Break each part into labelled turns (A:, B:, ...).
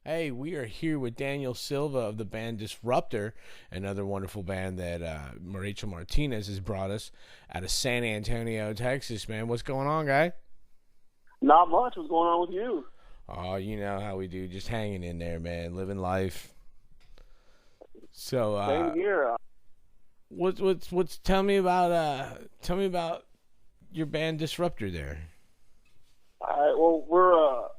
A: Hey, we are here with Daniel Silva of the band Dysrupter, another wonderful band that Rachel Martinez has brought us out of San Antonio, Texas, man. What's going on, guy?
B: Not much. What's going on with you?
A: Oh, you know how we do, just hanging in there, man, living life. So,
B: Same here.
A: what's tell me about your band Dysrupter there.
B: Well, we're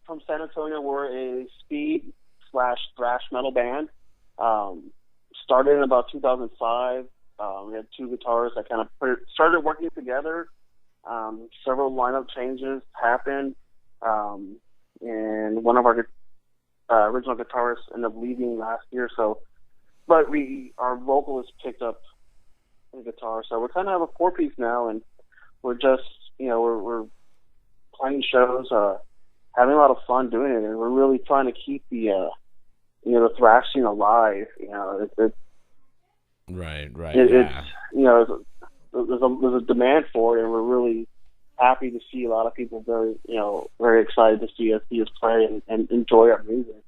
B: from San Antonio. We're a speed/thrash metal band. Started in about 2005. We had two guitarists that kind of started working together. Several lineup changes happened, and one of our original guitarists ended up leaving last year. So, but our vocalist picked up the guitar. So we're kind of have a four-piece now, and we're just we're playing shows, having a lot of fun doing it, and we're really trying to keep the thrash scene alive.
A: Right,
B: it's there's a demand for it, and we're really happy to see a lot of people very excited to see us play and enjoy our music.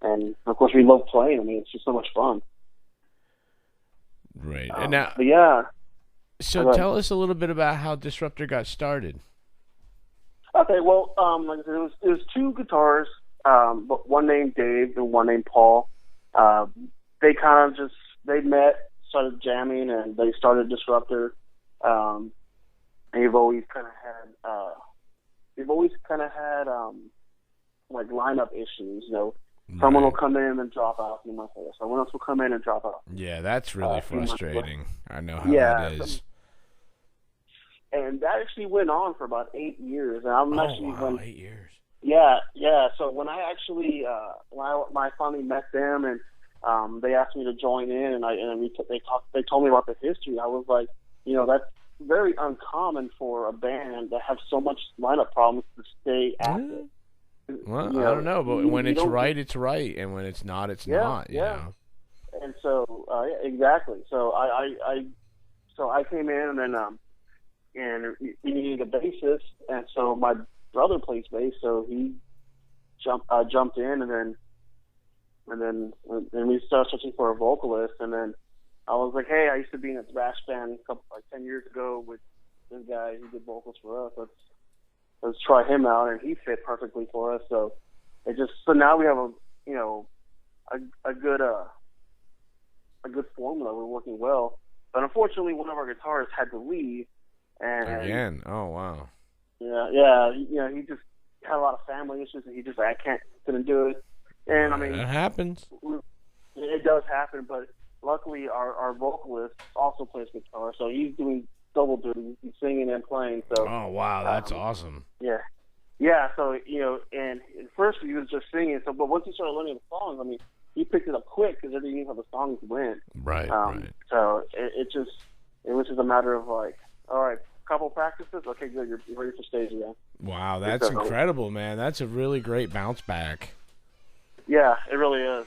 B: And of course, we love playing. I mean, it's just so much fun.
A: Right, and now,
B: but yeah.
A: So tell us a little bit about how Dysrupter got started.
B: Okay, well, like I said, it was two guitars, but one named Dave and one named Paul. They kind of they met, started jamming, and they started Dysrupter. And they've always kind of had like lineup issues. Someone will come in and drop out a few months later. Someone else will come in and drop out.
A: Yeah, that's really frustrating. I know how that is.
B: And that actually went on for about 8 years. And I'm
A: 8 years.
B: Yeah. So when I actually, when I finally met them, and they asked me to join in, and they told me about the history. I was like, that's very uncommon for a band that have so much lineup problems to stay active.
A: Well, I don't know, but when it's right, it's right, and when it's not, it's not. You know?
B: And so, exactly. So I came in, and then and we needed a bassist, and so my brother plays bass, so he jumped in, and then we started searching for a vocalist, and then I was like, hey, I used to be in a thrash band 10 years ago with this guy who did vocals for us. Let's try him out, and he fit perfectly for us. So now we have a good formula. We're working well, but unfortunately, one of our guitarists had to leave. And
A: again, oh wow.
B: Yeah. He just had a lot of family issues, and he just couldn't do it. And I mean,
A: it happens.
B: It does happen, but luckily our vocalist also plays guitar, so he's doing double duty. He's singing and playing. So
A: oh wow, that's awesome.
B: Yeah. So and at first he was just singing. So, but once he started learning the songs, I mean, he picked it up quick because everybody knew how the songs went.
A: Right.
B: So it was just a matter of like, all right, couple practices. Okay, good. You're ready for stage again.
A: Wow, that's incredible, man. That's a really great bounce back.
B: Yeah, it really is.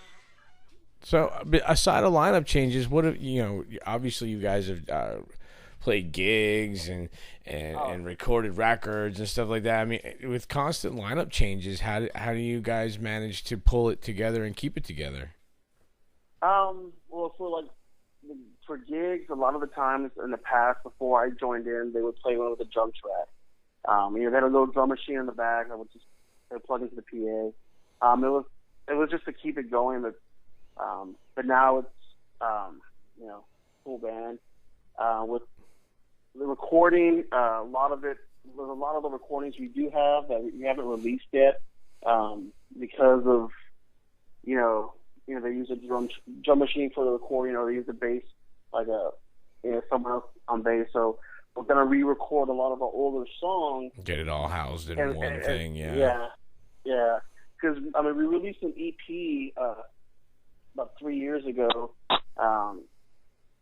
A: So, aside of lineup changes, what have obviously, you guys have played gigs and recorded records and stuff like that. I mean, with constant lineup changes, how do you guys manage to pull it together and keep it together?
B: Well, for gigs, a lot of the times in the past, before I joined in, they would play one with a drum track. They had a little drum machine in the back that would just plug into the PA. It was just to keep it going, but now it's full band with the recording. A lot of the recordings we do have that we haven't released yet because of they use a drum machine for the recording, or they use the bass someone else on bass. So we're gonna re-record a lot of our older songs.
A: Get it all housed in one thing.
B: Yeah. Because I mean, we released an EP about 3 years ago,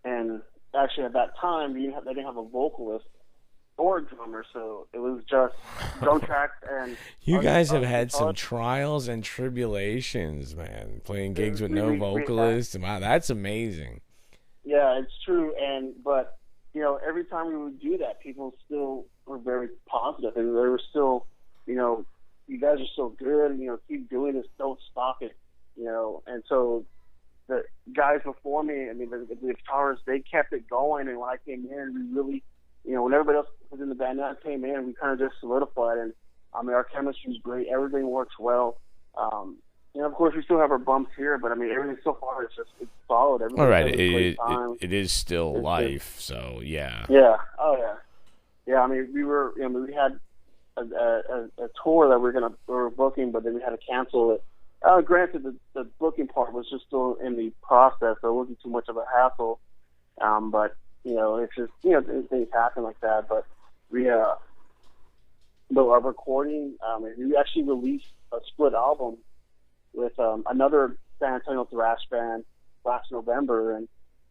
B: and actually at that time they didn't have a vocalist or a drummer, so it was just drum tracks. And
A: you guys have had some trials and tribulations, man. Playing gigs with no vocalist. Wow, that's amazing.
B: Yeah, it's true. But every time we would do that, people still were very positive, and they were still you guys are so good, keep doing this, don't stop it, and so the guys before me, I mean, the guitarists, they kept it going, and when I came in, we really, when everybody else was in the band, I came in, we kind of just solidified, and I mean, our chemistry's great, everything works well. Of course, we still have our bumps here, but I mean, everything so far is it's solid.
A: All right, it is still life, so yeah.
B: Yeah, oh yeah, yeah. I mean, we had a tour that we were booking, but then we had to cancel it. Granted, the booking part was just still in the process, so it wasn't too much of a hassle. But it's just things happen like that. But our recording, we actually released a split album with another San Antonio thrash band last November, and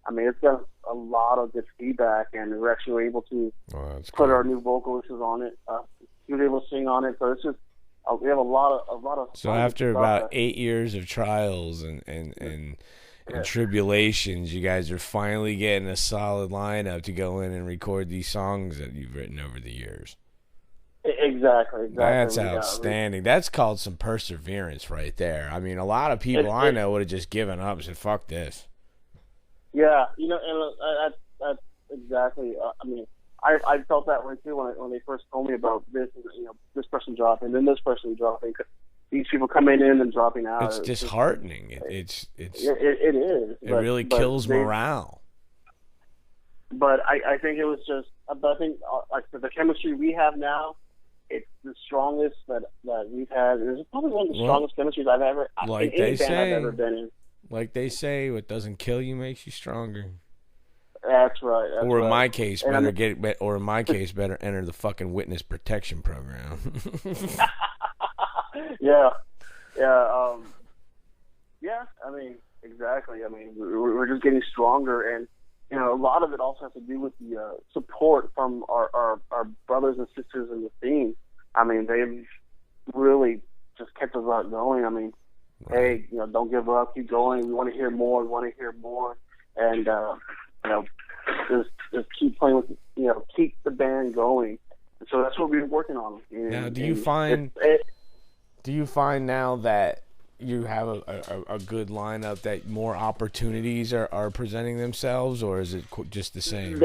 B: I mean it's got a lot of good feedback, and we're actually able to put our new vocalist on it. He was able to sing on it, so it's just we have a lot of.
A: So after about 8 years of trials and tribulations, you guys are finally getting a solid lineup to go in and record these songs that you've written over the years.
B: Exactly.
A: That's outstanding. That's called some perseverance right there. I mean, a lot of people I know would have just given up and said, "Fuck this."
B: Yeah, and that's exactly. I mean, I felt that way too when they first told me about this, this person dropping, then this person dropping. These people coming in and dropping out.
A: It's disheartening. It is.
B: It
A: really kills morale.
B: But I think it was just. But I think the chemistry we have now, it's the strongest that we've had. It's probably one of the strongest chemistries I've ever.
A: Like
B: in any
A: they
B: band
A: say.
B: I've ever been in.
A: Like they say, what doesn't kill you makes you stronger.
B: That's right.
A: Or in my case, better enter the fucking witness protection program.
B: Yeah. I mean, exactly. I mean, we're just getting stronger, and a lot of it also has to do with the support from our brothers and sisters in the scene. I mean, they've really just kept us going. I mean, hey, don't give up, keep going. We want to hear more. And just keep playing with, keep the band going. And so that's what we've been working on.
A: Now, do you find now that you have a good lineup that more opportunities are presenting themselves, or is it just the same?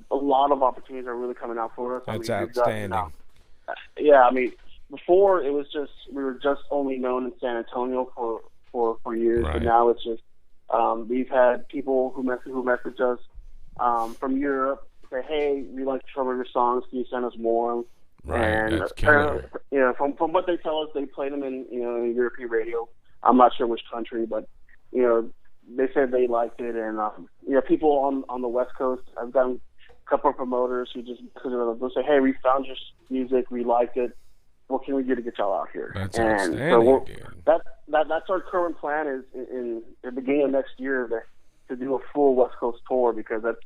B: A lot of opportunities are really coming out for us.
A: That's outstanding.
B: I mean, before it was just we were just only known in San Antonio for years,
A: right.
B: But now it's just we've had people who message us from Europe say, "Hey, we like some of your songs. Can you send us more?"
A: Right,
B: and from what they tell us, they play them in European radio. I'm not sure which country, but they said they liked it, and people on the West Coast. I've gotten a couple of promoters who just they'll say, "Hey, we found your music, we liked it. What can we do to get y'all out here?"
A: That's
B: and
A: outstanding,
B: so that's our current plan is in the beginning of next year to do a full West Coast tour, because that's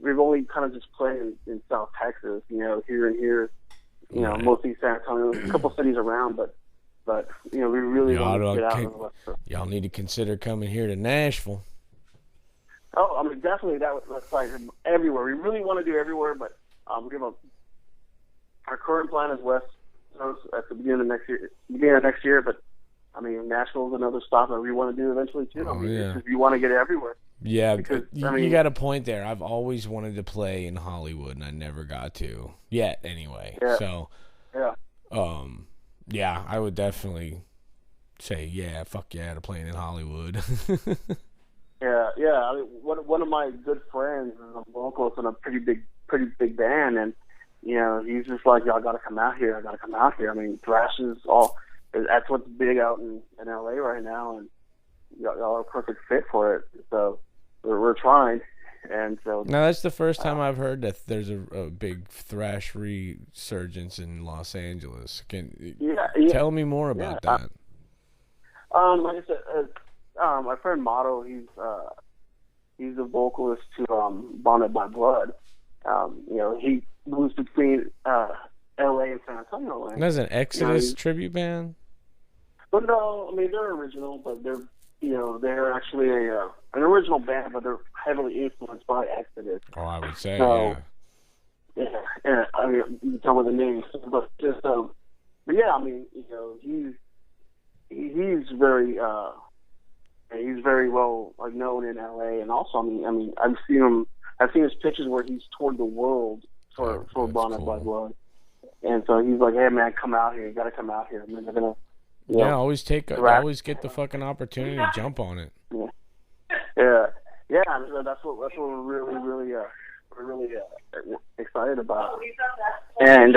B: we've only kind of just played in South Texas, here and here,
A: right.
B: Mostly San Antonio, a couple cities around, but we really want to get out of the West Coast.
A: Y'all need to consider coming here to Nashville.
B: Oh, I mean, definitely that's like everywhere. We really want to do everywhere, but our current plan is West Coast at the beginning of next year. But I mean, Nashville is another stop that we want to do eventually too. Because we want to get everywhere.
A: Yeah, because you got a point there. I've always wanted to play in Hollywood, and I never got to yet. Anyway,
B: yeah.
A: So I would definitely say, fuck yeah, to playing in Hollywood.
B: Yeah. I mean, one of my good friends is a vocalist in a pretty big band, and he's just like, y'all got to come out here. I mean, thrash is that's what's big out in LA right now, and y'all are a perfect fit for it. So we're trying, and so
A: now that's the first time I've heard that there's a big thrash resurgence in Los Angeles. Tell me more about that.
B: Like I said, my friend Motto, he's a vocalist to Bonded by Blood. He moves between LA and San Antonio. And
A: that's an Exodus tribute band.
B: But no, I mean they're original, but they're actually an original band, but they're heavily influenced by Exodus.
A: Oh, I would say,
B: so, yeah. I mean, you tell me the names, but just but yeah, I mean, he's very well like known in LA, and also I mean I've seen his pictures where he's toured the world for Blonde by Blood, and so he's like, hey man, come out here, you got to come out here. I mean, they're gonna
A: always get the fucking opportunity to jump on it.
B: Yeah. I mean, that's what we're really excited about, and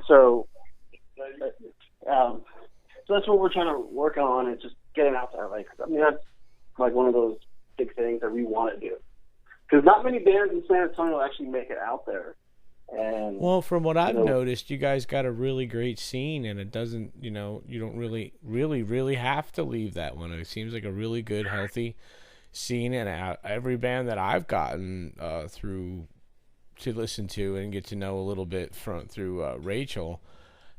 B: so that's what we're trying to work on, and just getting out there. Like, I mean, that's like one of those big things that we want to do, because not many bands in San Antonio actually make it out there. And
A: well, from what I've noticed, you guys got a really great scene, and it doesn't, you don't really have to leave that one. It seems like a really good, healthy scene, and every band that I've gotten through to listen to and get to know a little bit through Rachel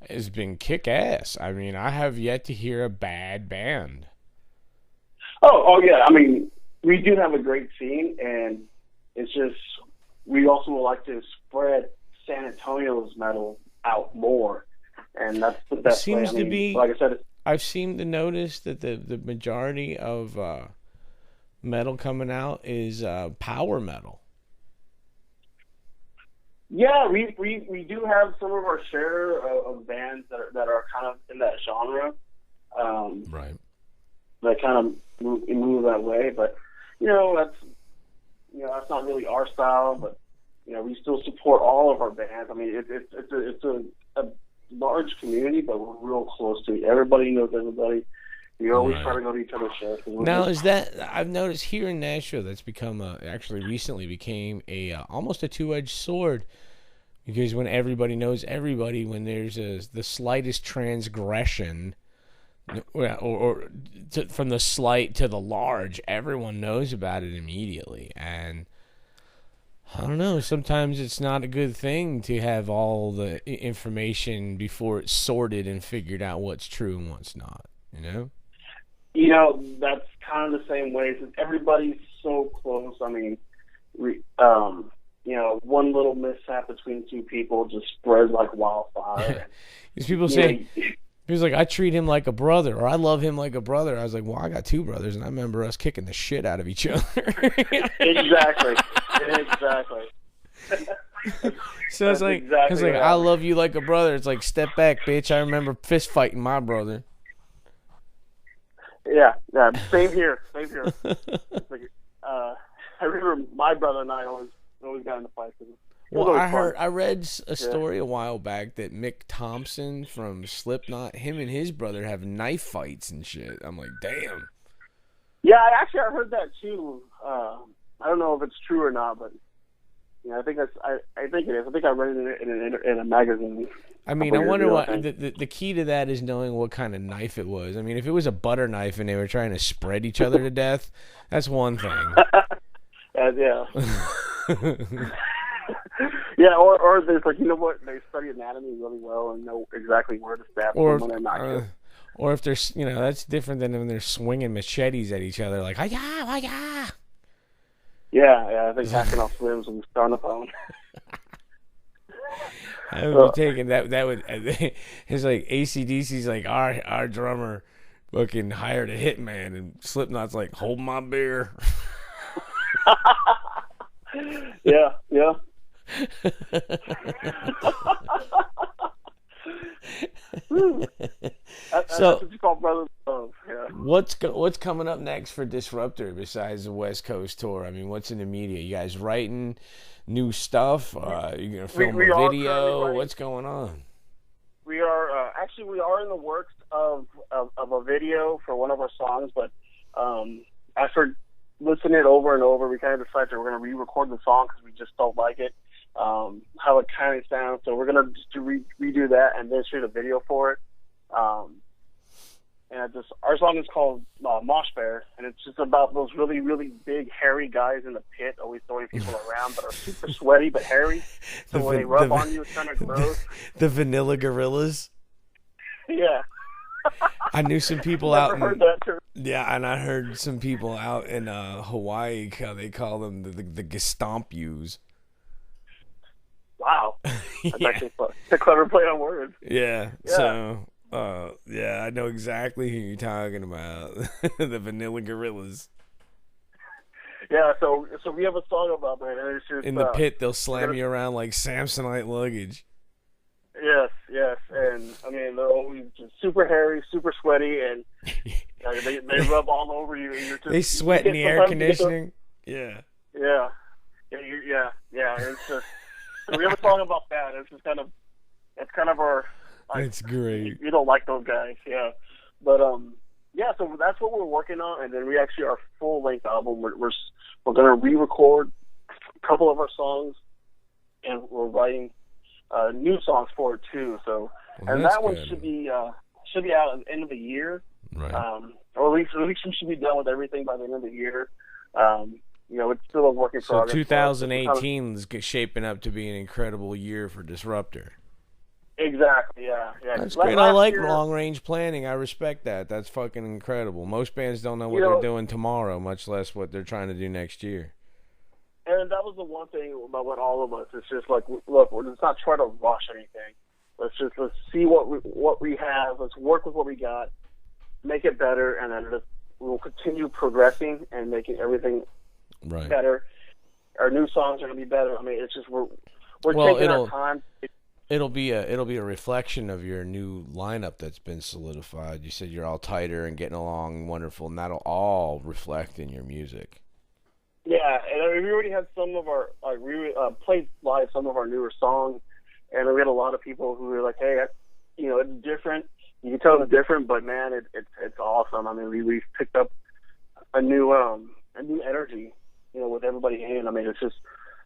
A: has been kick-ass. I mean, I have yet to hear a bad band.
B: Oh yeah. I mean, we do have a great scene, and it's just we also would like to spread San Antonio's metal out more, and that's the best way.
A: Seems to be,
B: like I said,
A: I've seemed to notice that the majority of metal coming out is power metal.
B: Yeah, we do have some of our share of bands that are kind of in that genre,
A: right?
B: That kind of move that way, but that's not really our style. But we still support all of our bands. I mean, it's a large community, but we're real close to it. Everybody knows everybody. We always try to go to each other's shows.
A: Now, is that, I've noticed here in Nashville, that's become actually recently became almost a two-edged sword, because when everybody knows everybody, when there's the slightest transgression, from the slight to the large, everyone knows about it immediately. And I don't know, sometimes it's not a good thing to have all the information before it's sorted and figured out what's true and what's not,
B: That's kind of the same way. Since everybody's so close, I mean, one little mishap between two people just spreads like wildfire.
A: Because people say, he was like, I treat him like a brother, or I love him like a brother. I was like, well, I got two brothers, and I remember us kicking the shit out of each other.
B: Exactly.
A: So it's like, I love you like a brother. It's like, step back, bitch. I remember fist fighting my brother.
B: Yeah, same here. I remember my brother and I always got into fights.
A: Well, I read a story a while back that Mick Thompson from Slipknot, him and his brother have knife fights and shit. I'm like, damn.
B: Yeah, I heard that too. I don't know if it's true or not, but I think it is. I think I read it in a magazine.
A: I mean, I wonder what the key to that is, knowing what kind of knife it was. I mean, if it was a butter knife and they were trying to spread each other to death, that's one thing.
B: Yeah. Yeah, or there's like, they study anatomy really well and know exactly where to stab someone and not good.
A: Or if there's, that's different than when they're swinging machetes at each other, like, hi-ya, hi-ya.
B: Yeah, I think hacking off limbs and on the phone.
A: I would be taking that would, it's like AC/DC's like, our drummer fucking hired a hitman, and Slipknot's like, hold my beer.
B: Yeah. That's what you call brother's love. Yeah.
A: What's coming up next for Dysrupter besides the West Coast tour? I mean, what's in the media? You guys writing new stuff? You gonna film a video? What's going on?
B: We are we are in the works of a video for one of our songs, but after listening it over and over, we kind of decided that we're going to re-record the song because we just don't like it, how it kind of sounds. So we're going to just redo that and then shoot a video for it. And our song is called Mosh Bear, and it's just about those really, really big, hairy guys in the pit always throwing people around that are super sweaty but hairy. So when they rub on you, it's kind of gross.
A: The Vanilla Gorillas?
B: Yeah.
A: I knew some people out in,
B: heard that term.
A: Yeah, and I heard some people out in Hawaii, how they call them the Gestomp-Yous.
B: Wow. That's actually fun. It's a clever play on words.
A: Yeah. So, yeah, I know exactly who you're talking about. The Vanilla Gorillas.
B: Yeah, so we have a song about that, and it's just
A: in the pit. They'll slam you around like Samsonite luggage.
B: Yes, and I mean they're always just super hairy, super sweaty, and they rub all over you. And you're just,
A: they sweat in the air conditioning. Yeah.
B: It's just so we have a song about that. It's kind of our.
A: It's great.
B: You don't like those guys, yeah, but yeah. So that's what we're working on, and then we actually our full length album. We're going to re-record a couple of our songs, and we're writing new songs for it too. So, and that one should be out at the end of the year,
A: right?
B: Or at least we should be done with everything by the end of the year. It's still a work in progress.
A: So 2018 is shaping up to be an incredible year for Dysrupter.
B: Exactly, yeah.
A: That's great. I like long-range planning. I respect that. That's fucking incredible. Most bands don't know what they're doing tomorrow, much less what they're trying to do next year.
B: And that was the one thing about what all of us. It's just like, look, let's not try to rush anything. Let's see what we have. Let's work with what we got, make it better, and then we'll continue progressing and making everything better. Our new songs are going to be better. I mean, it's just we're taking our time.
A: It'll be a reflection of your new lineup that's been solidified. You said you're all tighter and getting along wonderful, and that'll all reflect in your music.
B: Yeah, and I mean, we already had some of our we played live some of our newer songs, and we had a lot of people who were like, "Hey, it's different. You can tell it's different, but man, it's awesome." I mean, we've picked up a new energy, with everybody in. I mean, it's just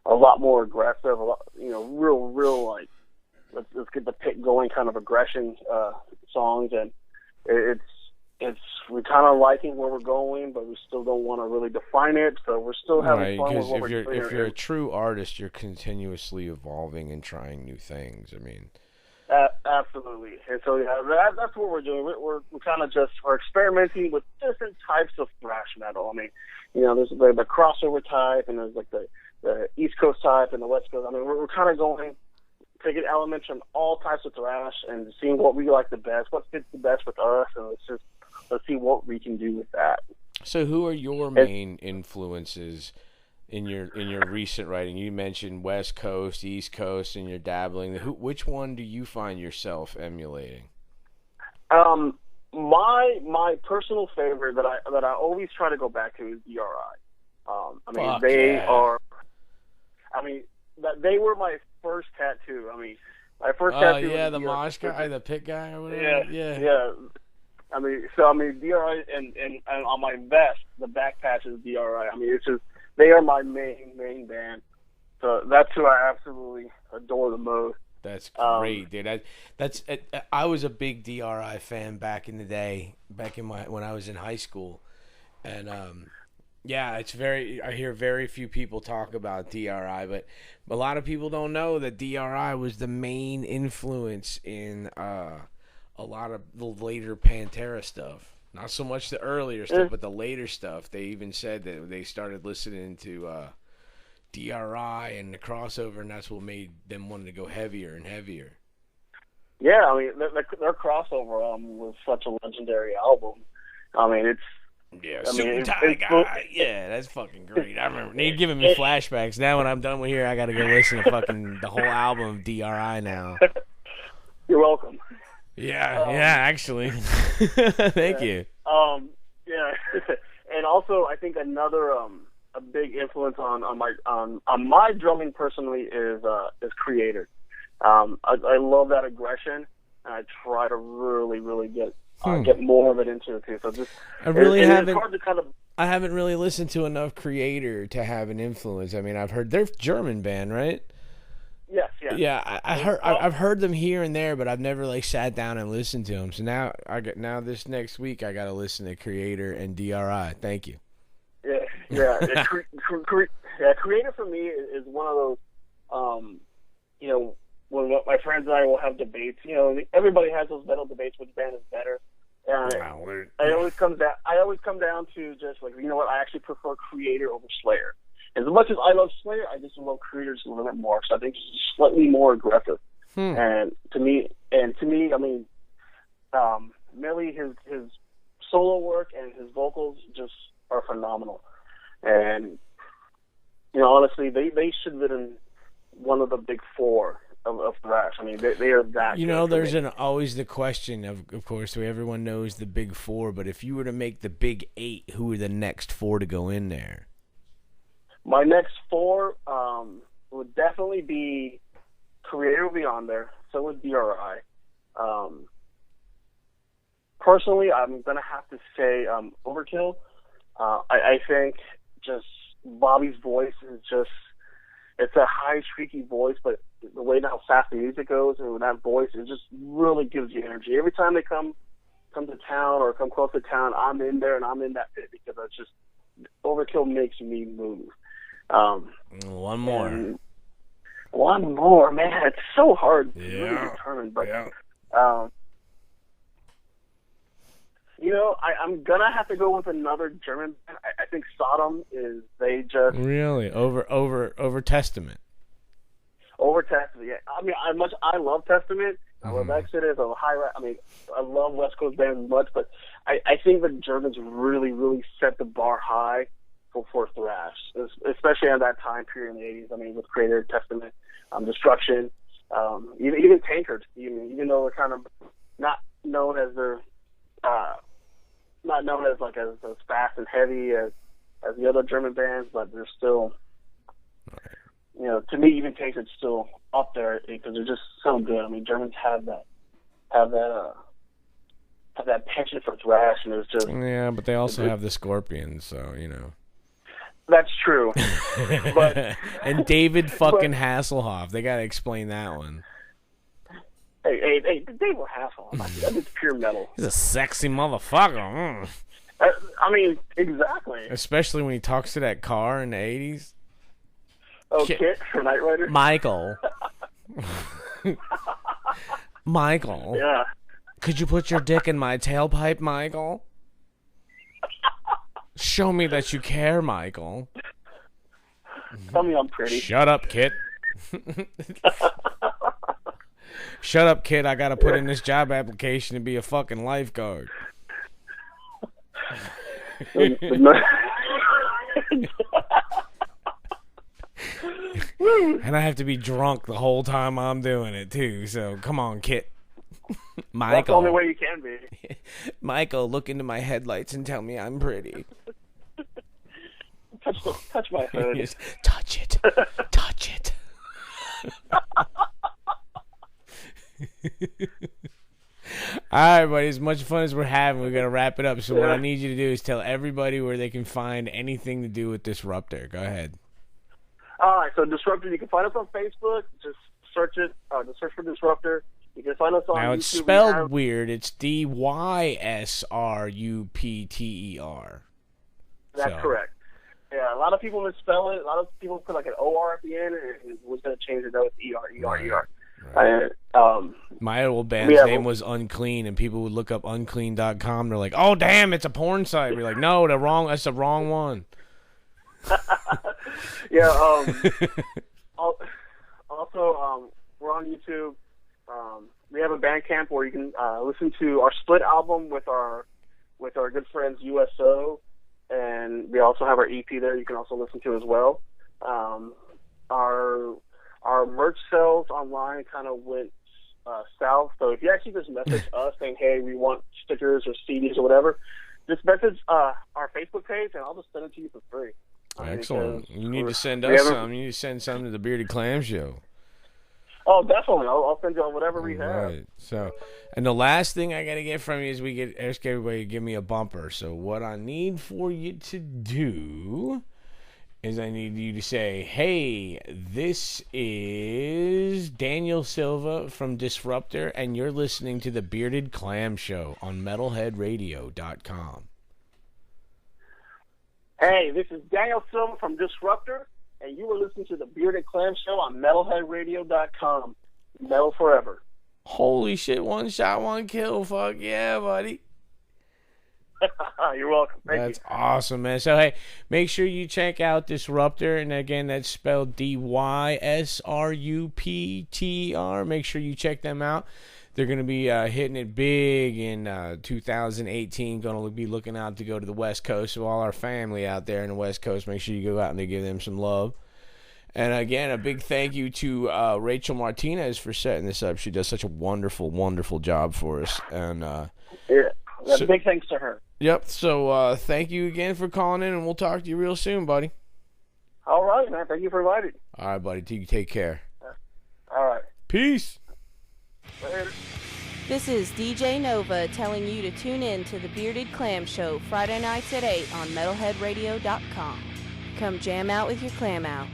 B: a lot more aggressive, a lot, real like. Let's get the pit going kind of aggression songs, and it's we're kind of liking where we're going, but we still don't want to really define it, so we're still having fun with what we're doing.
A: If you're a true artist, you're continuously evolving and trying new things. I mean,
B: absolutely. And so that's what we're doing. We're kind of we're experimenting with different types of thrash metal. I mean, there's the crossover type, and there's like the East Coast type and the West Coast. I mean, we're kind of going. Taking elements from all types of thrash and seeing what we like the best, what fits the best with us, and let's see what we can do with that.
A: So, who are your main influences in your recent writing? You mentioned West Coast, East Coast, and you're dabbling. Which one do you find yourself emulating?
B: My personal favorite that I always try to go back to is DRI. They were my first tattoo. I mean, my first tattoo.
A: Oh yeah, the mosh guy, the pit guy, or whatever.
B: Yeah. I mean, DRI and on my vest, the back patch is DRI. I mean, it's just they are my main band. So that's who I absolutely adore the most.
A: That's great, dude. I was a big DRI fan back in the day, when I was in high school, and yeah, I hear very few people talk about DRI, but a lot of people don't know that DRI was the main influence in a lot of the later Pantera stuff. Not so much the earlier stuff, but the later stuff. They even said that they started listening to DRI and the crossover, and that's what made them want to go heavier and heavier.
B: Yeah, I mean, their crossover was such a legendary album. I mean, it's...
A: Yeah, suit and tie guy. Yeah, that's fucking great. I remember. They're giving me flashbacks. Now when I'm done with here, I got to go listen to fucking the whole album of DRI now.
B: You're welcome.
A: Yeah, actually. Thank you.
B: Yeah, and also I think another a big influence on my drumming personally is Creator. I love that aggression, and I try to really get more of it into it too. So just it's hard to kind of.
A: I haven't really listened to enough Creator to have an influence. I mean, I've heard they're a German band, right?
B: Yes.
A: Yeah, I've heard them here and there, but I've never sat down and listened to them. So now this next week I got to listen to Creator and DRI. Thank you.
B: Yeah. Creator for me is one of those. When my friends and I will have debates. Everybody has those metal debates. Which band is better? And I always come down to just I actually prefer Creator over Slayer. as much as I love Slayer, I just love Creators a little bit more. So I think he's slightly more aggressive. And to me, I mean, Millie, his solo work and his vocals just are phenomenal. And honestly, they should have been one of the big four of thrash. I mean, they are that.
A: There's always the question of course, everyone knows the big four, but if you were to make the big eight, who are the next four to go in there?
B: My next four would definitely be Creator would be on there. So would BRI. Personally, I'm gonna have to say Overkill. I think just Bobby's voice is it's a high, squeaky voice, but the way how fast the music goes and with that voice, it just really gives you energy. Every time they come to town or come close to town, I'm in there and I'm in that pit because it's just Overkill makes me move.
A: One more,
B: man. It's so hard to really determine, but I'm gonna have to go with another German band. I think Sodom is
A: really over Testament.
B: Over Testament, yeah. I mean, I love Testament. I love Exodus. I love West Coast bands much, but I think the Germans really, really set the bar high for thrash, especially at that time period in the '80s. I mean, with Creator, Testament, Destruction, even Tankard. Even though they're kind of not known as as fast and heavy as the other German bands, but they're still, to me, even Tankard's still up there because they're just so good. I mean, Germans have that penchant for thrash, and it's just
A: but they also have the Scorpions, so
B: That's true. But,
A: and David fucking Hasselhoff, they gotta explain that one.
B: Hey, David Hasselhoff, that's pure metal.
A: He's a sexy motherfucker.
B: I mean, exactly.
A: Especially when he talks to that car in the 80s.
B: Oh, Kit from Knight Rider?
A: Michael. Michael.
B: Yeah.
A: Could you put your dick in my tailpipe, Michael? Show me that you care, Michael.
B: Tell me I'm pretty.
A: Shut up, Kit. Shut up, kid. I gotta put in this job application to be a fucking lifeguard. And I have to be drunk the whole time I'm doing it, too. So, come on, Kit. Michael.
B: That's the only way you can be.
A: Michael, look into my headlights and tell me I'm pretty.
B: Touch my hood.
A: Yes. Touch it. Touch it. Alright, buddy, as much fun as we're having, we're going to wrap it up. So what I need you to do is tell everybody where they can find anything to do with Dysrupter. Go ahead.
B: Alright, so Dysrupter, you can find us on Facebook. Just search it. Just search for Dysrupter. You can find us on YouTube.
A: Now, it's spelled weird. It's Dysrupter.
B: That's correct. Yeah, a lot of people misspell it. A lot of people put like an OR at the end, and was going to change it though. It's ER. Right.
A: My old band's name was Unclean, and people would look up unclean.com. They're like, "Oh, damn, it's a porn site." We're like, "No, that's the wrong one."
B: Yeah. Also, we're on YouTube. We have a Bandcamp where you can listen to our split album with our good friends USO, and we also have our EP there. You can also listen to as well. Our merch sales online kind of went south. So if you actually just message us saying, "Hey, we want stickers or CDs or whatever," just message our Facebook page, and I'll just send it to you for free.
A: Excellent. You need to send us some. You need to send some to the Bearded Clam Show.
B: Oh, definitely. I'll send you on whatever we have.
A: Right. So, and the last thing I got to get from you is ask everybody to give me a bumper. So what I need for you to do is I need you to say, "Hey, this is Daniel Silva from Dysrupter, and you're listening to the Bearded Clam Show on metalheadradio.com.
B: Hey, this is Daniel Silva from Dysrupter, and you were listening to the Bearded Clam Show on metalheadradio.com. Metal forever.
A: Holy shit, one shot, one kill. Fuck yeah, buddy.
B: You're welcome. Thank you.
A: That's awesome, man. So, hey, make sure you check out Dysrupter. And again, that's spelled Dysrupter. Make sure you check them out. They're going to be hitting it big in 2018. Going to be looking out to go to the West Coast. So all our family out there in the West Coast, make sure you go out and give them some love. And again, a big thank you to Rachel Martinez for setting this up. She does such a wonderful, wonderful job for us. And
B: big thanks to her.
A: Yep. So thank you again for calling in, and we'll talk to you real soon, buddy.
B: All right, man. Thank you for inviting.
A: All right, buddy. You take care.
B: All right.
A: Peace.
B: Later.
C: This is DJ Nova telling you to tune in to the Bearded Clam Show Friday nights at 8 on metalheadradio.com. Come jam out with your clam out.